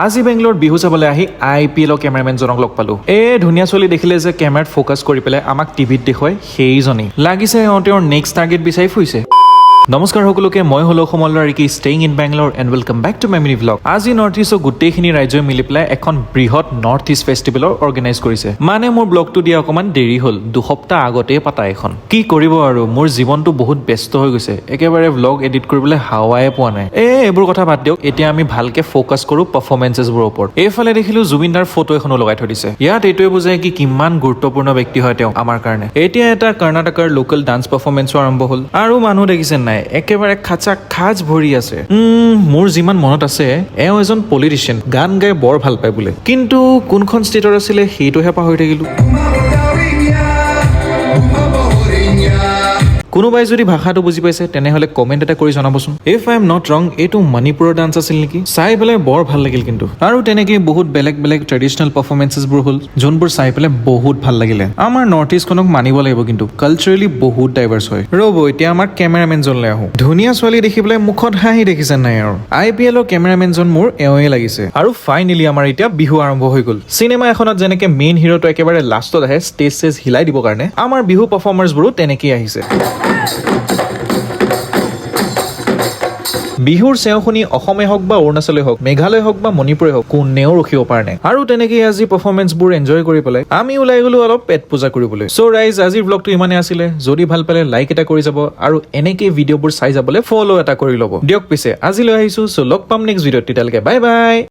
আজি বেংগলোৰ বিহু চাবলৈ আহি IPL কেমেৰামেনজনক লগ পালো। ধুনীয়া চলি দেখিলে যে কেমেৰাত ফ'কাছ কৰি পেলাই আমাক টিভিত দেখুৱাই সেইজনেই লাগিছে তেওঁৰ নেক্সট টাৰ্গেট বিচাৰি ফুৰিছে। নমস্কাৰ সকলোকে, মই হলো সমলৰ Ricky, staying in Bangalore and welcome back to my mini vlog. আজি নৰ্থ ইষ্টৰ গোটেইখিনি ৰাজ্যই মিলি পেলাই এখন বৃহৎ নৰ্থ ইষ্ট ফেষ্টিভেলৰ অৰ্গেনাইজ কৰিছে। মানে মোৰ ব্লগটো দিয়া অকণমান দেৰি হ'ল, 2 সপ্তাহ আগতেই পাতা এখন। কি কৰিব আৰু, মোৰ জীৱনটো বহুত ব্যস্ত হৈ গৈছে, একেবাৰে ভ্লগ এডিট কৰিবলৈ হাৱাই পোৱা নাই। এইবোৰ কথা বাদ দিয়ক, এতিয়া আমি ভালকে ফ'কাছ কৰোঁ পাৰফৰ্মেঞ্চেছবোৰৰ ওপৰত। এইফালে দেখিলো জুবিন দাৰ ফটো এখনো লগাই থৈ দিছে। ইয়াত এইটোৱে বুজায় কি কিমান গুৰুত্বপূৰ্ণ ব্যক্তি হয় তেওঁ আমাৰ কাৰণে। এতিয়া এটা কৰ্ণাটকৰ লোকেল ডান্স পাৰফৰ্মেঞ্চো আৰম্ভ হ'ল আৰু মানুহ দেখিছে নাই, একেবাৰে খাচা খাজ ভৰি আছে। মোৰ যিমান মনত আছে এওঁ এজন পলিটিচিয়ান, গান গাই বৰ ভাল পায় বোলে, কিন্তু কোনখন ষ্টেটৰ আছিলে সেইটোহে পাহৰি থাকিলো। কোনোবাই যদি ভাষাটো বুজি পাইছে তেনেহলে কমেণ্ট এটা কৰি জনাবচোন। ইফ আই এম নট ৰং, এইটো মণিপুৰৰ ডান্স আছিল নেকি? চাই পেলাই বৰ ভাল লাগিল কিন্তু। আৰু তেনেকেই বহুত বেলেগ বেলেগ ট্ৰেডিচনেল পাৰফৰ্মেঞ্চেছবোৰ হ'ল, যোনবোৰ চাই পেলাই বহুত ভাল লাগিলে। আমাৰ নৰ্থ ইষ্টখনক মানিব লাগিব কিন্তু, কালচাৰেলি বহুত ডাইভাৰ্চ হয়। ৰ'ব, এতিয়া আমাৰ কেমেৰামেনজনলৈ আহোঁ। ধুনীয়া ছোৱালী দেখি পেলাই মুখত হাঁহি দেখিছে নাই আৰু। IPL কেমেৰামেনজন মোৰ এওঁৱে লাগিছে। আৰু ফাইনেলি আমাৰ এতিয়া বিহু আৰম্ভ হৈ গ'ল। চিনেমা এখনত যেনেকে মেইন হিৰোটো একেবাৰে লাষ্টত আহে ষ্টেজ হিলাই দিবৰ কাৰণে, আমাৰ বিহু পাৰফৰ্মাৰ্ছবোৰো তেনেকেই আহিছে। বিহুৰ চেও শুনি অসমে হওক বা অৰুণাচলে হওক, মেঘালয় হওক বা মণিপুৰে হওক, কোনেও ৰখিব পৰা নাই। আৰু তেনেকেই আজি পাৰফৰ্মেঞ্চবোৰ এনজয় কৰি পেলাই আমি ওলাই গলো অলপ পেট পূজা কৰিবলৈ। চ' ৰাইজ, আজিৰ ব্লগটো ইমানে আছিলে। যদি ভাল পালে লাইক এটা কৰি যাব আৰু এনেকেই ভিডিঅ'বোৰ চাই যাবলৈ ফ'ল' এটা কৰি ল'ব দিয়ক। পিছে আজিলৈ আহিছো, চ' লগ পাম নেক্সট ভিডিঅ'ত। তেতিয়ালৈকে বাই বাই।